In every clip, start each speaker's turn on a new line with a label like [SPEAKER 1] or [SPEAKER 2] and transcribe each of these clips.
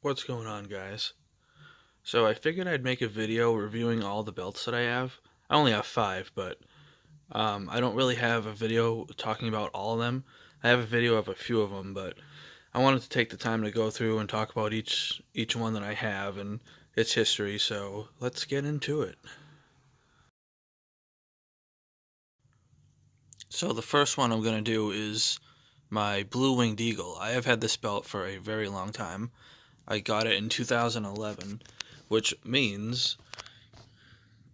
[SPEAKER 1] What's going on, guys? So I figured I'd make a video reviewing all the belts that I have. I only have five, but I don't really have a video talking about all of them. I have a video of a few of them, but I wanted to take the time to go through and talk about each one that I have and its history. So let's get into it. So the first one I'm gonna do is my Blue Winged Eagle. I have had this belt for a very long time. I got it in 2011, which means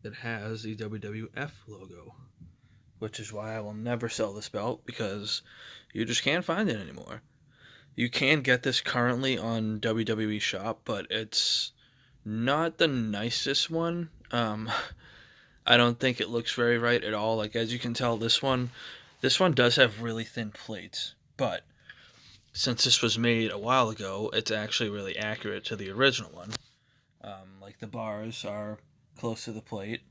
[SPEAKER 1] it has the WWF logo, which is why I will never sell this belt because you just can't find it anymore. You can get this currently on WWE Shop, but it's not the nicest one. I don't think it looks very right at all. Like, as you can tell, this one does have really thin plates, but since this was made a while ago, it's actually really accurate to the original one. Like, the bars are close to the plate.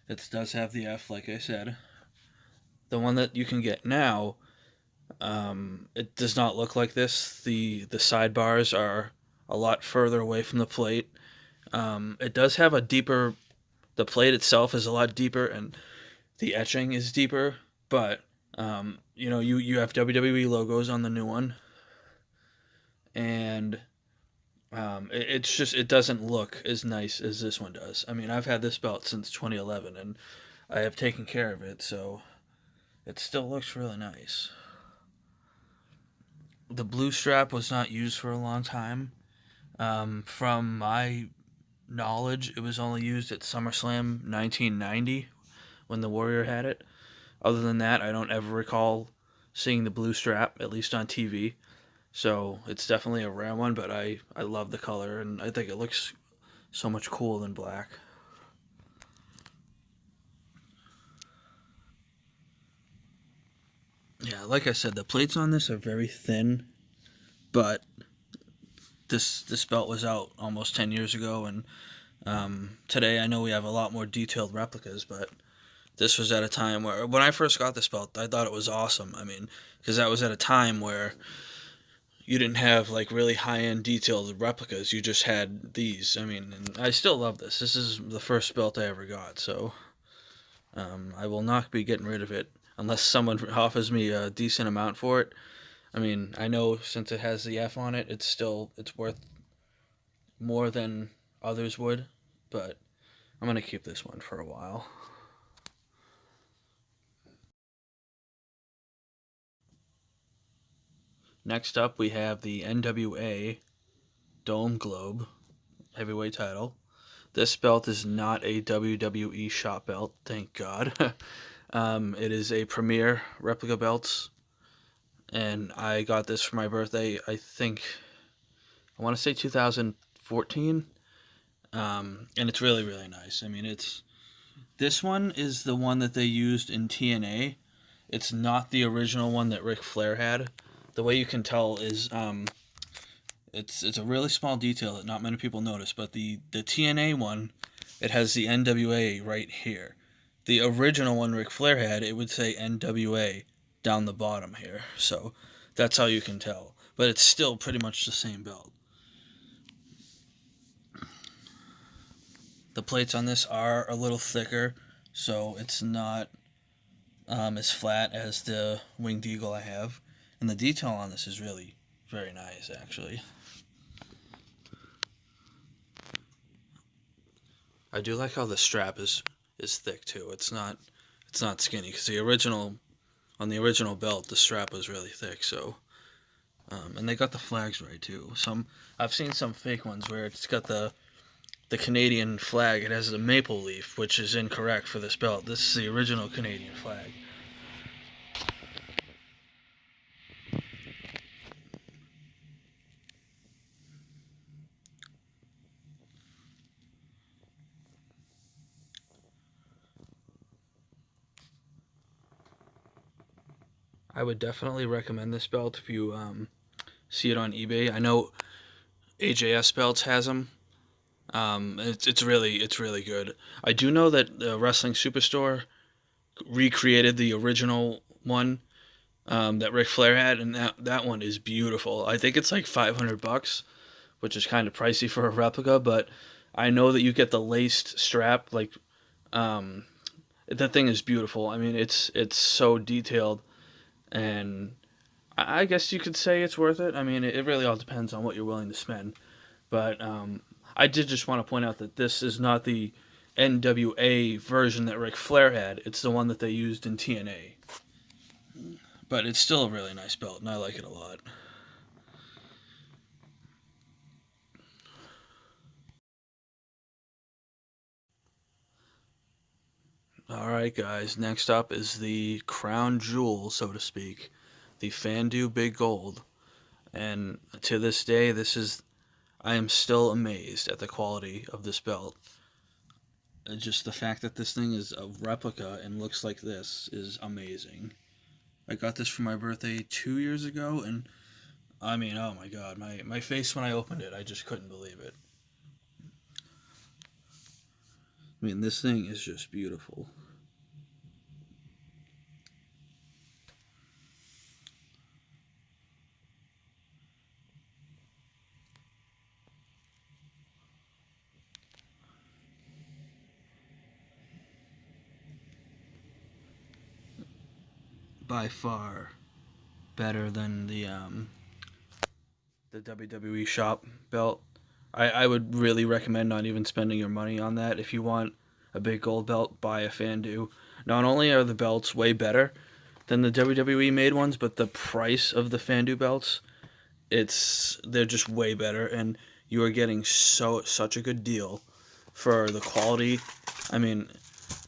[SPEAKER 1] It does have the F, like I said. The one that you can get now, it does not look like this. The sidebars are a lot further away from the plate. It does have a deeper. The plate itself is a lot deeper, and the etching is deeper. But you have WWE logos on the new one, and it doesn't look as nice as this one does. I mean, I've had this belt since 2011, and I have taken care of it, so it still looks really nice. The blue strap was not used for a long time. From my knowledge, it was only used at SummerSlam 1990 when the Warrior had it. Other than that, I don't ever recall seeing the blue strap, at least on TV. So it's definitely a rare one, but I love the color, and I think it looks so much cooler than black. Yeah, like I said, the plates on this are very thin, but this belt was out almost 10 years ago, and today I know we have a lot more detailed replicas, but this was at a time where, when I first got this belt, I thought it was awesome. I mean, because that was at a time where you didn't have like really high-end detailed replicas. You just had these. I mean, and I still love this. This is the first belt I ever got, so I will not be getting rid of it unless someone offers me a decent amount for it. I mean, I know since it has the F on it, it's worth more than others would, but I'm gonna keep this one for a while. Next up, we have the NWA Dome Globe heavyweight title. This belt is not a WWE shop belt, thank God. It is a premier replica belt, and I got this for my birthday. I want to say 2014, and it's really really nice. I mean, this one is the one that they used in TNA. It's not the original one that Ric Flair had. The way you can tell is it's a really small detail that not many people notice, but the TNA one, it has the NWA right here. The original one Ric Flair had, it would say NWA down the bottom here. So that's how you can tell. But it's still pretty much the same belt. The plates on this are a little thicker, so it's not as flat as the Winged Eagle I have. And the detail on this is really very nice, actually. I do like how the strap is thick too. It's not skinny, because the original belt, the strap was really thick. So and they got the flags right too. I've seen some fake ones where it's got the Canadian flag. It has a maple leaf, which is incorrect for this belt. This is the original Canadian flag. I would definitely recommend this belt if you see it on eBay. I know AJS Belts has them. It's really good. I do know that the Wrestling Superstore recreated the original one that Ric Flair had, and that one is beautiful. I think it's like $500, which is kind of pricey for a replica, but I know that you get the laced strap. Like, um, the thing is beautiful. I mean, it's so detailed, and I guess you could say it's worth it. I mean, it really all depends on what you're willing to spend. But I did just want to point out that this is not the NWA version that Ric Flair had. It's the one that they used in TNA. But it's still a really nice belt, and I like it a lot. Alright, guys, next up is the crown jewel, so to speak, the Fandu Big Gold. And to this day, I am still amazed at the quality of this belt. Just the fact that this thing is a replica and looks like this is amazing. I got this for my birthday 2 years ago, and I mean, oh my god, my face when I opened it, I just couldn't believe it. I mean, this thing is just beautiful. By far better than the WWE shop belt. I would really recommend not even spending your money on that. If you want a big gold belt, buy a Fandu. Not only are the belts way better than the WWE made ones, but the price of the Fandu belts, they're just way better, and you are getting such a good deal for the quality. I mean,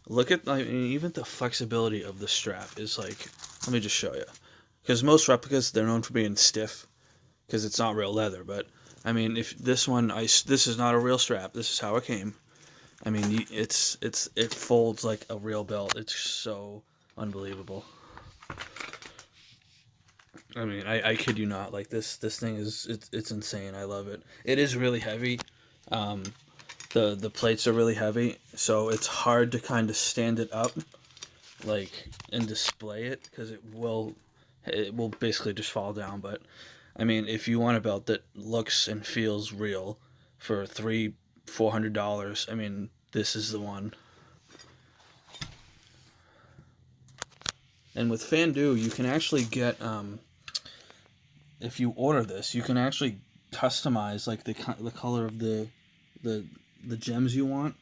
[SPEAKER 1] even the flexibility of the strap is like, let me just show you. Because most replicas, they're known for being stiff because it's not real leather. But I mean, if this one, this is not a real strap. This is how it came. I mean, it folds like a real belt. It's so unbelievable. I mean, I kid you not. Like this thing it's insane. I love it. It is really heavy. Um, the plates are really heavy, so it's hard to kind of stand it up, like, and display it, because it will basically just fall down. But I mean, if you want a belt that looks and feels real for $400, I mean, this is the one. And with Fandu, you can actually get if you order this, you can actually customize like the color of the gems you want.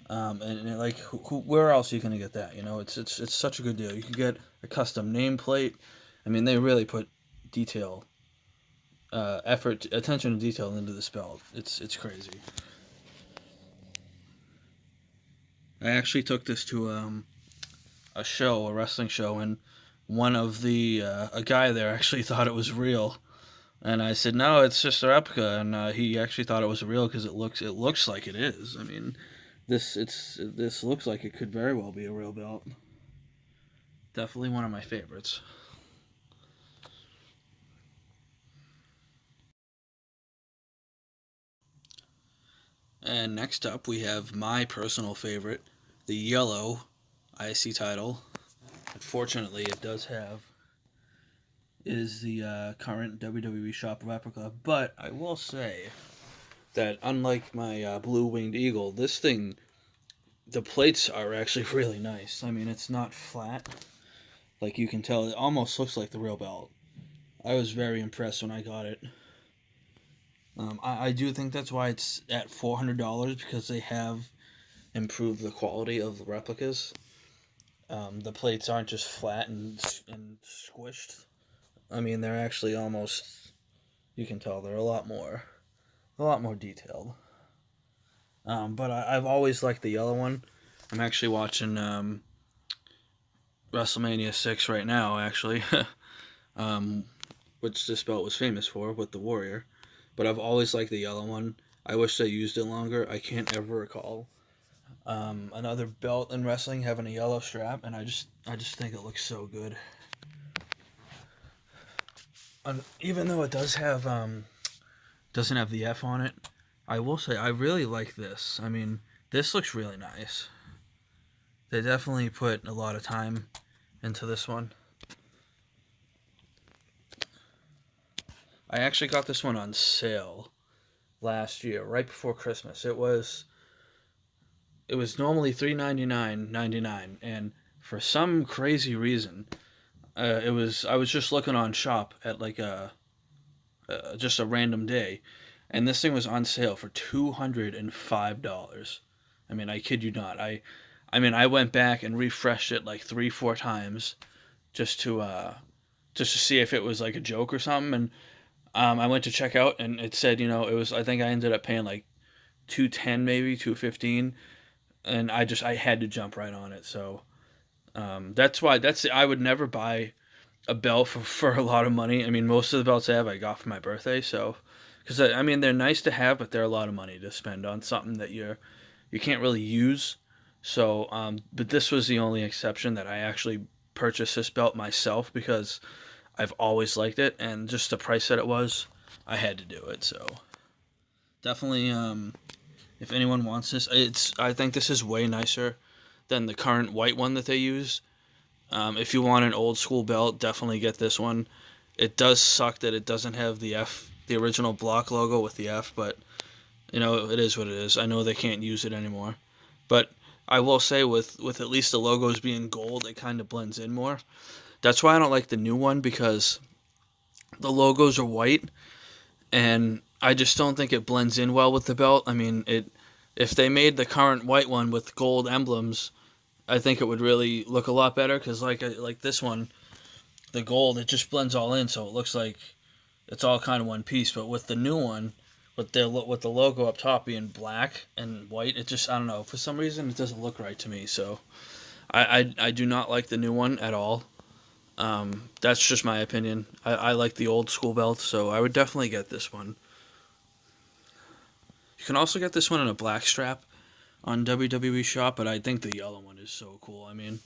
[SPEAKER 1] And like, where else are you gonna get that? You know, it's such a good deal. You can get a custom nameplate. I mean, they really put detail, effort, attention to detail into this belt. It's crazy. I actually took this to a wrestling show, and one of a guy there actually thought it was real. And I said, no, it's just a replica, and he actually thought it was real because it looks like it is. I mean, this looks like it could very well be a real belt. Definitely one of my favorites. And next up, we have my personal favorite, the yellow IC title. Unfortunately, it is the current WWE shop replica, but I will say that unlike my blue winged eagle, this thing, the plates are actually really nice. I mean, it's not flat. Like you can tell, it almost looks like the real belt. I was very impressed when I got it. I do think that's why it's at $400, because they have improved the quality of the replicas. The plates aren't just flat and squished. I mean, they're actually almost, you can tell they're a lot more detailed. But I've always liked the yellow one. I'm actually watching WrestleMania 6 right now, actually, which this belt was famous for with the Warrior. But I've always liked the yellow one. I wish they used it longer. I can't ever recall another belt in wrestling having a yellow strap, and I just think it looks so good. Even though it doesn't have the F on it, I will say I really like this. I mean, this looks really nice. They definitely put a lot of time into this one. I actually got this one on sale last year, right before Christmas. It was normally $399.99, and for some crazy reason, I was just looking on Shop at like just a random day, and this thing was on sale for $205. I mean, I kid you not. I went back and refreshed it like 3, 4 times just to just to see if it was like a joke or something. And I went to check out, and it said, it was. I think I ended up paying like 210, maybe 215, and I had to jump right on it. So that's why I would never buy a belt for a lot of money. I mean, most of the belts I got for my birthday. So, because I mean, they're nice to have, but they're a lot of money to spend on something that you can't really use. So, but this was the only exception that I actually purchased this belt myself because I've always liked it, and just the price that it was, I had to do it. So, definitely, if anyone wants this, I think this is way nicer than the current white one that they use. If you want an old school belt, definitely get this one. It does suck that it doesn't have the original block logo with the F, but it is what it is. I know they can't use it anymore, but I will say with at least the logos being gold, it kind of blends in more. That's why I don't like the new one, because the logos are white, and I just don't think it blends in well with the belt. I mean, if they made the current white one with gold emblems, I think it would really look a lot better, because like this one, the gold, it just blends all in, so it looks like it's all kind of one piece. But with the new one, with the logo up top being black and white, it just, I don't know, for some reason it doesn't look right to me. So I do not like the new one at all. That's just my opinion. I like the old school belt, so I would definitely get this one. You can also get this one in a black strap on WWE Shop, but I think the yellow one is so cool. I mean,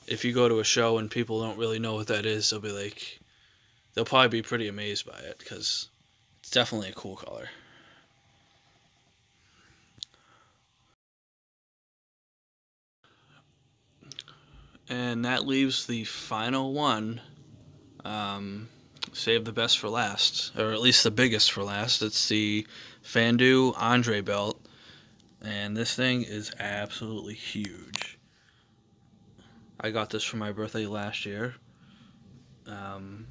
[SPEAKER 1] if you go to a show and people don't really know what that is, they'll probably be pretty amazed by it, because it's definitely a cool color. And that leaves the final one. Um, Save the best for last, or at least the biggest for last. It's the Fandu Andre belt, and this thing is absolutely huge. I got this for my birthday last year. Um,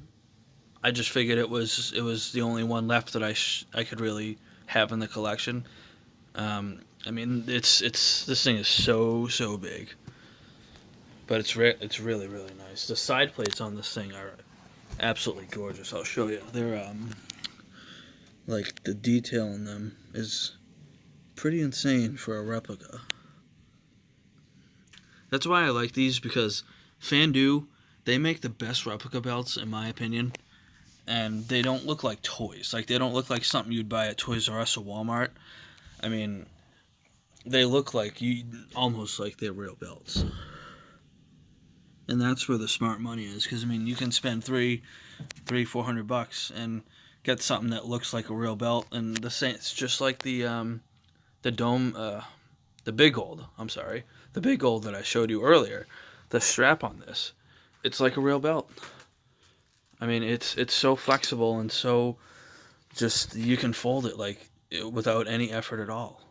[SPEAKER 1] I just figured it was the only one left that I could really have in the collection. I mean, it's this thing is so big, but it's really really nice. The side plates on this thing are absolutely gorgeous. I'll show you. They're like, the detail in them is pretty insane for a replica. That's why I like these, because Fandu, they make the best replica belts in my opinion, and they don't look like toys. Like, they don't look like something you'd buy at Toys R Us or Walmart. I mean, they look like almost like they're real belts. And that's where the smart money is, because I mean, you can spend $400 and get something that looks like a real belt, and it's just like the dome, the big gold. I'm sorry, the big gold that I showed you earlier. The strap on this, it's like a real belt. I mean, it's so flexible, and so just, you can fold it like without any effort at all.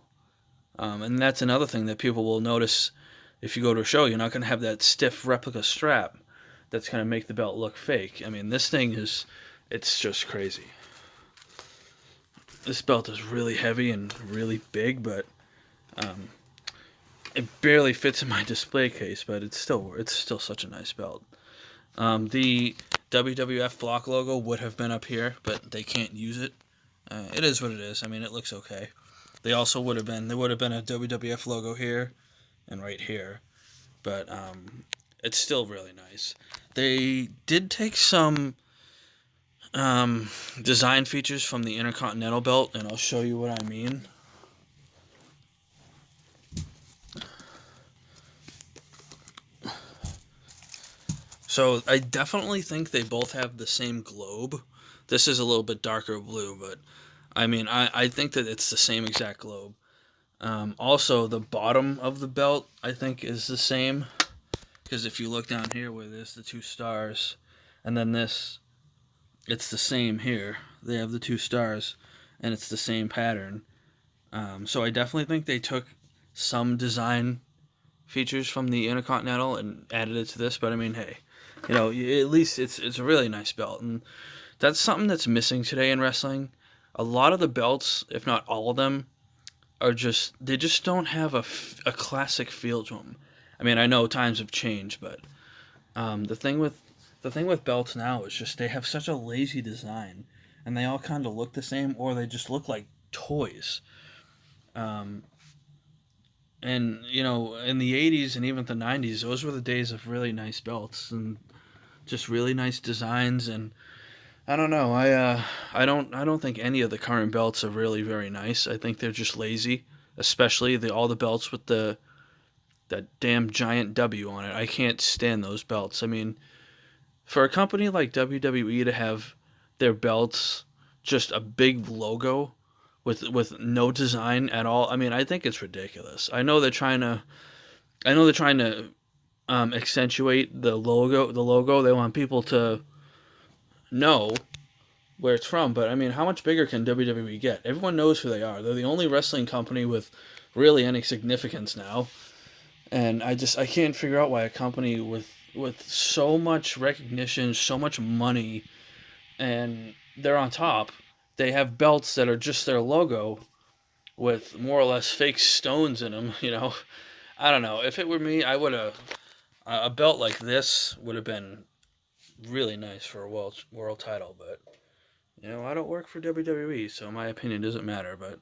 [SPEAKER 1] And that's another thing that people will notice. If you go to a show, you're not going to have that stiff replica strap that's going to make the belt look fake. I mean, this thing it's just crazy. This belt is really heavy and really big, but it barely fits in my display case, but it's still such a nice belt. The WWF block logo would have been up here, but they can't use it. It is what it is. I mean, it looks okay. There would have been a WWF logo here and right here, but it's still really nice. They did take some design features from the Intercontinental belt, and I'll show you what I mean. So I definitely think they both have the same globe. This is a little bit darker blue, but I mean, I think that it's the same exact globe. Also, the bottom of the belt, I think, is the same, because if you look down here where there's the two stars, and then this, it's the same here. They have the two stars, and it's the same pattern. So I definitely think they took some design features from the Intercontinental and added it to this. But I mean, hey, at least it's a really nice belt, and that's something that's missing today in wrestling. A lot of the belts, if not all of them, they just don't have a classic feel to them. I mean, I know times have changed, but the thing with belts now is just they have such a lazy design, and they all kind of look the same, or they just look like toys. Um, and in the '80s and even the '90s, those were the days of really nice belts and just really nice designs. And I don't know, I don't think any of the current belts are really very nice. I think they're just lazy, especially all the belts with that damn giant W on it. I can't stand those belts. I mean, for a company like WWE to have their belts just a big logo with no design at all, I mean, I think it's ridiculous. I know they're trying to accentuate the logo. The logo, they want people to know where it's from. But I mean, how much bigger can WWE get? Everyone knows who they are. They're the only wrestling company with really any significance now. And I can't figure out why a company with so much recognition, so much money, and they're on top, they have belts that are just their logo with more or less fake stones in them. I don't know. If it were me, I would have a belt like this would have been really nice for a world title. But I don't work for WWE, so my opinion doesn't matter. But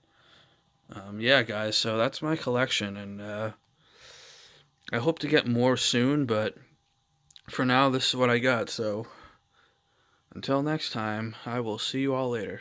[SPEAKER 1] yeah, guys, so that's my collection, and I hope to get more soon. But for now, this is what I got. So until next time, I will see you all later.